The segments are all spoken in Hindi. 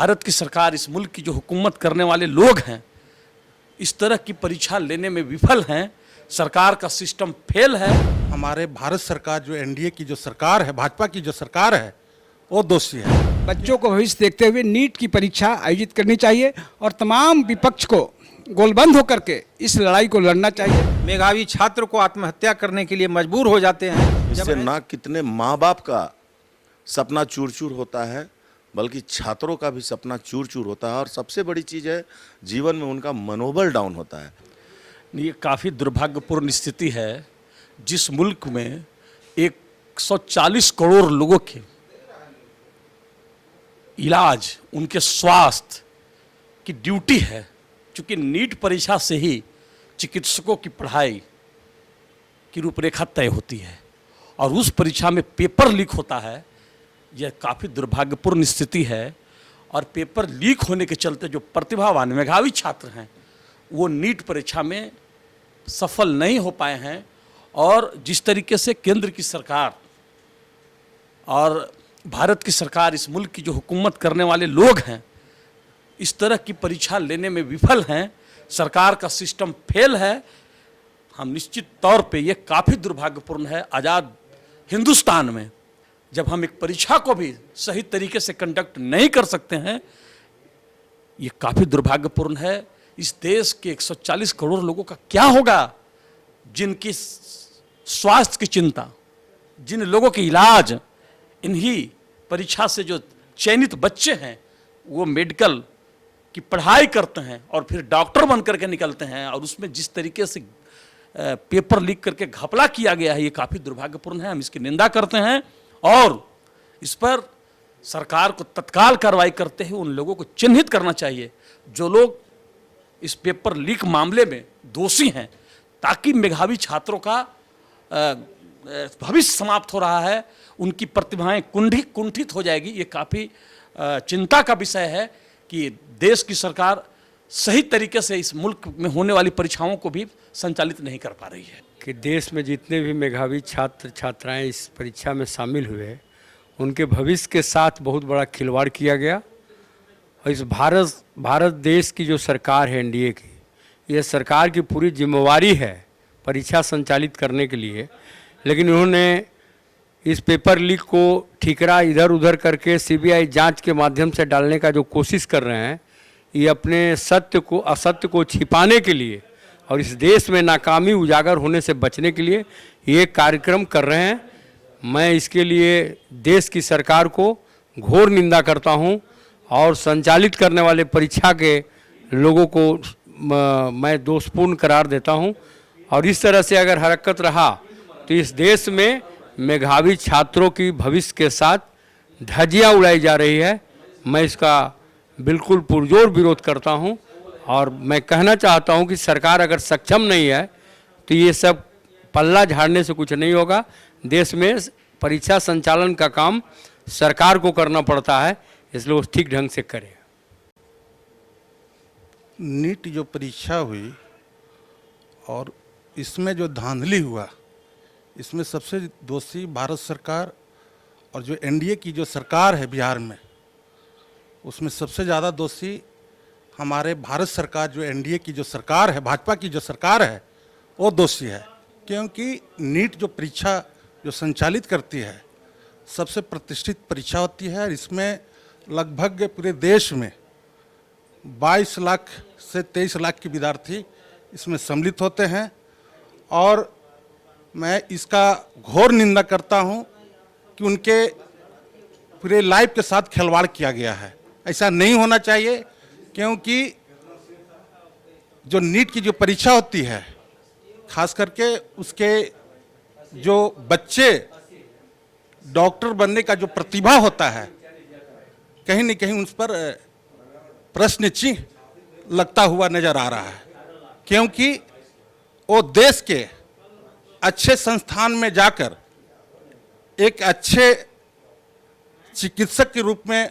भारत की सरकार, इस मुल्क की जो हुकूमत करने वाले लोग हैं, इस तरह की परीक्षा लेने में विफल हैं। सरकार का सिस्टम फेल है। हमारे भारत सरकार जो एनडीए की जो सरकार है, भाजपा की जो सरकार है, वो दोषी है। बच्चों को भविष्य देखते हुए नीट की परीक्षा आयोजित करनी चाहिए और तमाम विपक्ष को गोलबंद होकर के इस लड़ाई को लड़ना चाहिए। मेधावी छात्र को आत्महत्या करने के लिए मजबूर हो जाते हैं। इससे ना कितने माँ बाप का सपना चूर चूर होता है, बल्कि छात्रों का भी सपना चूर चूर होता है। और सबसे बड़ी चीज़ है, जीवन में उनका मनोबल डाउन होता है। ये काफ़ी दुर्भाग्यपूर्ण स्थिति है जिस मुल्क में 140 करोड़ लोगों के इलाज, उनके स्वास्थ्य की ड्यूटी है। चूँकि नीट परीक्षा से ही चिकित्सकों की पढ़ाई की रूपरेखा तय होती है और उस परीक्षा में पेपर लीक होता है। यह काफ़ी दुर्भाग्यपूर्ण स्थिति है। और पेपर लीक होने के चलते जो प्रतिभावान मेधावी छात्र हैं वो नीट परीक्षा में सफल नहीं हो पाए हैं। और जिस तरीके से केंद्र की सरकार और भारत की सरकार, इस मुल्क की जो हुकूमत करने वाले लोग हैं, इस तरह की परीक्षा लेने में विफल हैं। सरकार का सिस्टम फेल है। हम निश्चित तौर पे ये काफ़ी दुर्भाग्यपूर्ण है। आज़ाद हिंदुस्तान में जब हम एक परीक्षा को भी सही तरीके से कंडक्ट नहीं कर सकते हैं, ये काफ़ी दुर्भाग्यपूर्ण है। इस देश के 140 करोड़ लोगों का क्या होगा, जिनकी स्वास्थ्य की चिंता, जिन लोगों के इलाज इन्हीं परीक्षा से जो चयनित बच्चे हैं वो मेडिकल की पढ़ाई करते हैं और फिर डॉक्टर बन करके निकलते हैं, और उसमें जिस तरीके से पेपर लीक करके घपला किया गया है, ये काफ़ी दुर्भाग्यपूर्ण है। हम इसकी निंदा करते हैं और इस पर सरकार को तत्काल कार्रवाई करते हुए उन लोगों को चिन्हित करना चाहिए जो लोग इस पेपर लीक मामले में दोषी हैं, ताकि मेधावी छात्रों का भविष्य समाप्त हो रहा है, उनकी प्रतिभाएं कुंठित हो जाएगी। ये काफ़ी चिंता का विषय है कि देश की सरकार सही तरीके से इस मुल्क में होने वाली परीक्षाओं को भी संचालित नहीं कर पा रही है। कि देश में जितने भी मेधावी छात्र छात्राएं इस परीक्षा में शामिल हुए, उनके भविष्य के साथ बहुत बड़ा खिलवाड़ किया गया। और इस भारत देश की जो सरकार है एनडीए की, यह सरकार की पूरी जिम्मेवारी है परीक्षा संचालित करने के लिए, लेकिन उन्होंने इस पेपर लीक को ठीकरा इधर उधर करके सीबीआई जांच के माध्यम से डालने का जो कोशिश कर रहे हैं, ये अपने असत्य को छिपाने के लिए और इस देश में नाकामी उजागर होने से बचने के लिए ये कार्यक्रम कर रहे हैं। मैं इसके लिए देश की सरकार को घोर निंदा करता हूं और संचालित करने वाले परीक्षा के लोगों को मैं दोषपूर्ण करार देता हूं। और इस तरह से अगर हरकत रहा तो इस देश में मेधावी छात्रों की भविष्य के साथ धज्जियां उड़ाई जा रही है। मैं इसका बिल्कुल पुरजोर विरोध करता हूं और मैं कहना चाहता हूं कि सरकार अगर सक्षम नहीं है तो ये सब पल्ला झाड़ने से कुछ नहीं होगा। देश में परीक्षा संचालन का काम सरकार को करना पड़ता है, इसलिए वो ठीक ढंग से करे। नीट जो परीक्षा हुई और इसमें जो धांधली हुआ, इसमें सबसे दोषी भारत सरकार और जो एनडीए की जो सरकार है बिहार में, उसमें सबसे ज़्यादा दोषी हमारे भारत सरकार जो एनडीए की जो सरकार है, भाजपा की जो सरकार है, वो दोषी है। क्योंकि नीट जो परीक्षा जो संचालित करती है, सबसे प्रतिष्ठित परीक्षा होती है। इसमें लगभग पूरे देश में 22 लाख से 23 लाख के विद्यार्थी इसमें सम्मिलित होते हैं। और मैं इसका घोर निंदा करता हूं कि उनके पूरे लाइफ के साथ खिलवाड़ किया गया है। ऐसा नहीं होना चाहिए, क्योंकि जो नीट की जो परीक्षा होती है, खास करके उसके जो बच्चे डॉक्टर बनने का जो प्रतिभा होता है, कहीं न कहीं उस पर प्रश्न चिन्ह लगता हुआ नजर आ रहा है। क्योंकि वो देश के अच्छे संस्थान में जाकर एक अच्छे चिकित्सक के रूप में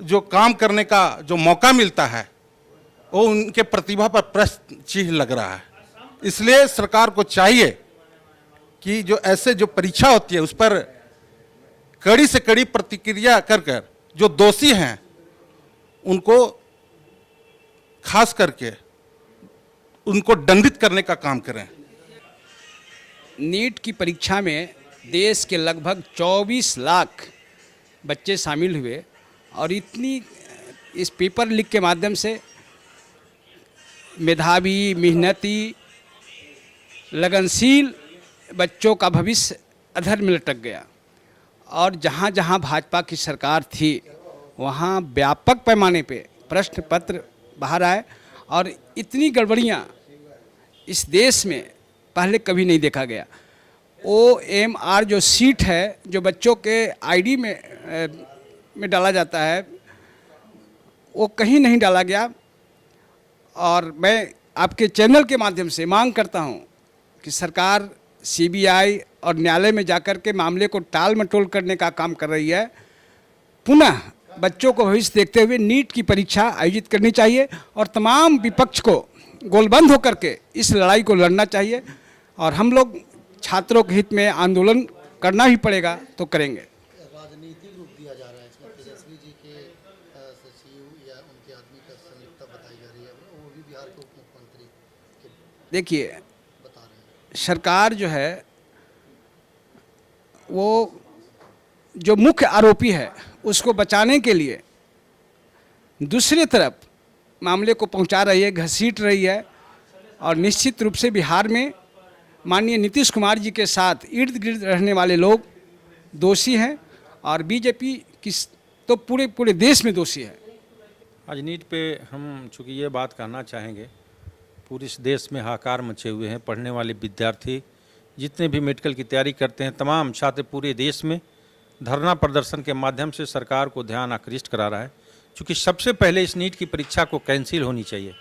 जो काम करने का जो मौका मिलता है, वो उनके प्रतिभा पर प्रश्न चिन्ह लग रहा है। इसलिए सरकार को चाहिए कि जो ऐसे जो परीक्षा होती है उस पर कड़ी से कड़ी प्रतिक्रिया कर जो दोषी हैं उनको खास करके उनको दंडित करने का काम करें। नीट की परीक्षा में देश के लगभग 24 लाख बच्चे शामिल हुए और इतनी इस पेपर लीक के माध्यम से मेधावी, मेहनती, लगनशील बच्चों का भविष्य अधर में लटक गया। और जहाँ जहाँ भाजपा की सरकार थी वहाँ व्यापक पैमाने पे प्रश्न पत्र बाहर आए और इतनी गड़बड़ियाँ इस देश में पहले कभी नहीं देखा गया। OMR जो सीट है जो बच्चों के आईडी में डाला जाता है वो कहीं नहीं डाला गया। और मैं आपके चैनल के माध्यम से मांग करता हूं कि सरकार CBI और न्यायालय में जाकर के मामले को टाल मटोल करने का काम कर रही है। पुनः बच्चों को भविष्य देखते हुए नीट की परीक्षा आयोजित करनी चाहिए और तमाम विपक्ष को गोलबंद होकर के इस लड़ाई को लड़ना चाहिए। और हम लोग छात्रों के हित में आंदोलन करना ही पड़ेगा तो करेंगे। राजनीतिक रूप दिया जा रहा है इसमें, तेजस्वी जी के सचिव या उनके आदमी का संलिप्तता बताई जा रही है, वो भी बिहार के उप मुख्यमंत्री के देखिए, बता रहे हैं। सरकार जो है वो जो मुख्य आरोपी है उसको बचाने के लिए दूसरी तरफ मामले को पहुंचा रही है, घसीट रही है। और निश्चित रूप से बिहार में माननीय नीतीश कुमार जी के साथ इर्द गिर्द रहने वाले लोग दोषी हैं और बीजेपी की तो पूरे देश में दोषी है। आज नीट पे हम चूँकि ये बात कहना चाहेंगे, पूरे इस देश में हाहाकार मचे हुए हैं। पढ़ने वाले विद्यार्थी जितने भी मेडिकल की तैयारी करते हैं, तमाम छात्र पूरे देश में धरना प्रदर्शन के माध्यम से सरकार को ध्यान आकृष्ट करा रहा है। चूँकि सबसे पहले इस नीट की परीक्षा को कैंसिल होनी चाहिए,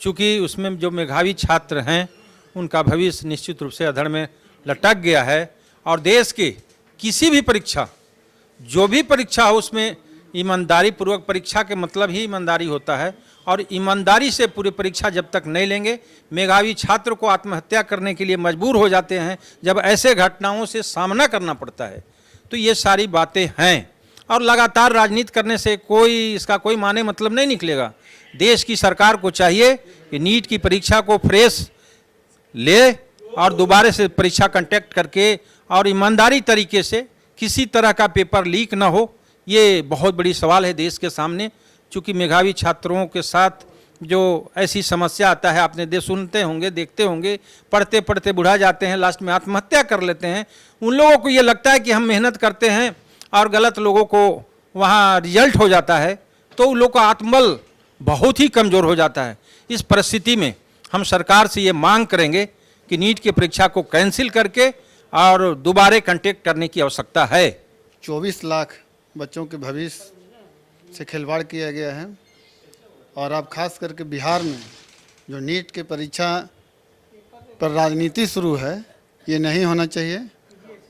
चूँकि उसमें जो मेधावी छात्र हैं उनका भविष्य निश्चित रूप से अधर में लटक गया है। और देश की किसी भी परीक्षा, जो भी परीक्षा हो, उसमें ईमानदारी पूर्वक, परीक्षा के मतलब ही ईमानदारी होता है। और ईमानदारी से पूरी परीक्षा जब तक नहीं लेंगे, मेधावी छात्र को आत्महत्या करने के लिए मजबूर हो जाते हैं जब ऐसे घटनाओं से सामना करना पड़ता है। तो ये सारी बातें हैं और लगातार राजनीति करने से इसका कोई माने मतलब नहीं निकलेगा। देश की सरकार को चाहिए कि नीट की परीक्षा को फ्रेश ले और दोबारा से परीक्षा कंडक्ट करके और ईमानदारी तरीके से किसी तरह का पेपर लीक ना हो। ये बहुत बड़ी सवाल है देश के सामने। चूँकि मेधावी छात्रों के साथ जो ऐसी समस्या आता है, आपने सुनते होंगे, देखते होंगे, पढ़ते पढ़ते बुढ़ा जाते हैं, लास्ट में आत्महत्या कर लेते हैं। उन लोगों को ये लगता है कि हम मेहनत करते हैं और गलत लोगों को वहाँ रिजल्ट हो जाता है, तो उन लोगों का आत्मबल बहुत ही कमज़ोर हो जाता है। इस परिस्थिति में हम सरकार से ये मांग करेंगे कि नीट की परीक्षा को कैंसिल करके और दोबारा कंडक्ट करने की आवश्यकता है। 24 लाख बच्चों के भविष्य से खिलवाड़ किया गया है और अब खास करके बिहार में जो नीट की परीक्षा पर राजनीति शुरू है, ये नहीं होना चाहिए।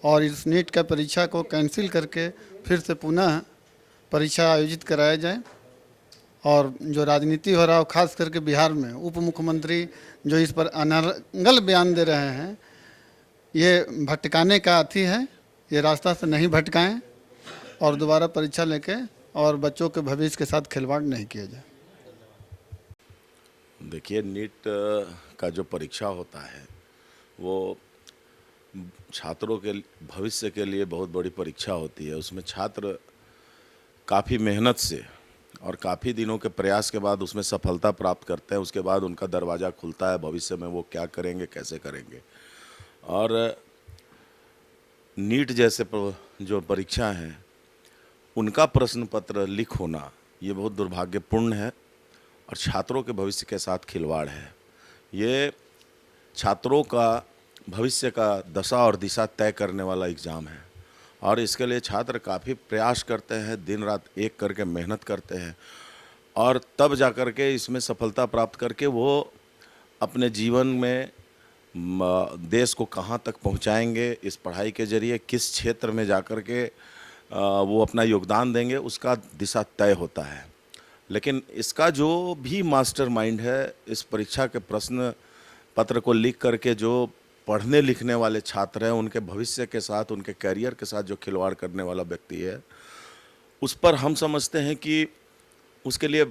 और इस नीट का परीक्षा को कैंसिल करके फिर से पुनः परीक्षा आयोजित कराया जाए। और जो राजनीति हो रहा है, खास करके बिहार में उप मुख्यमंत्री जो इस पर अनर्गल बयान दे रहे हैं, ये भटकाने का अथी है। ये रास्ता से नहीं भटकाएं और दोबारा परीक्षा लेके और बच्चों के भविष्य के साथ खिलवाड़ नहीं किया जाए। देखिए, नीट का जो परीक्षा होता है वो छात्रों के भविष्य के लिए बहुत बड़ी परीक्षा होती है। उसमें छात्र काफ़ी मेहनत से और काफ़ी दिनों के प्रयास के बाद उसमें सफलता प्राप्त करते हैं। उसके बाद उनका दरवाज़ा खुलता है भविष्य में वो क्या करेंगे, कैसे करेंगे। और नीट जैसे जो परीक्षा हैं उनका प्रश्न पत्र लीक होना ये बहुत दुर्भाग्यपूर्ण है और छात्रों के भविष्य के साथ खिलवाड़ है। ये छात्रों का भविष्य का दशा और दिशा तय करने वाला एग्ज़ाम है और इसके लिए छात्र काफ़ी प्रयास करते हैं, दिन रात एक करके मेहनत करते हैं और तब जा कर के इसमें सफलता प्राप्त करके वो अपने जीवन में देश को कहाँ तक पहुँचाएंगे, इस पढ़ाई के ज़रिए किस क्षेत्र में जा कर के वो अपना योगदान देंगे, उसका दिशा तय होता है। लेकिन इसका जो भी मास्टरमाइंड है, इस परीक्षा के प्रश्न पत्र को लीक करके जो पढ़ने लिखने वाले छात्र हैं, उनके भविष्य के साथ, उनके करियर के साथ जो खिलवाड़ करने वाला व्यक्ति है, उस पर हम समझते हैं कि उसके लिए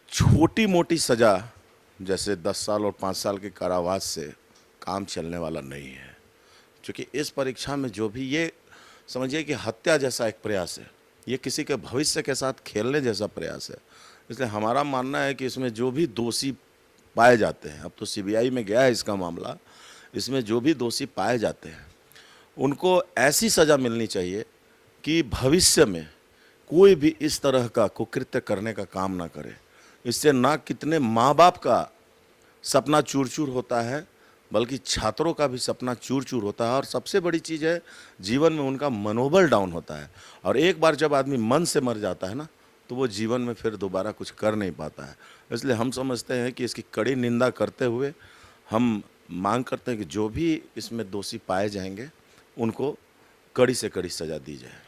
छोटी मोटी सज़ा जैसे 10 साल और 5 साल के कारावास से काम चलने वाला नहीं है। क्योंकि इस परीक्षा में जो भी, ये समझिए कि हत्या जैसा एक प्रयास है, ये किसी के भविष्य के साथ खेलने जैसा प्रयास है। इसलिए हमारा मानना है कि इसमें जो भी दोषी पाए जाते हैं, अब तो सीबीआई में गया है इसका मामला, इसमें जो भी दोषी पाए जाते हैं उनको ऐसी सज़ा मिलनी चाहिए कि भविष्य में कोई भी इस तरह का कुकृत्य करने का काम ना करे। इससे ना कितने माँ बाप का सपना चूर चूर होता है, बल्कि छात्रों का भी सपना चूर चूर होता है। और सबसे बड़ी चीज़ है, जीवन में उनका मनोबल डाउन होता है। और एक बार जब आदमी मन से मर जाता है ना, तो वो जीवन में फिर दोबारा कुछ कर नहीं पाता है। इसलिए हम समझते हैं कि इसकी कड़ी निंदा करते हुए हम मांग करते हैं कि जो भी इसमें दोषी पाए जाएंगे उनको कड़ी से कड़ी सज़ा दी जाए।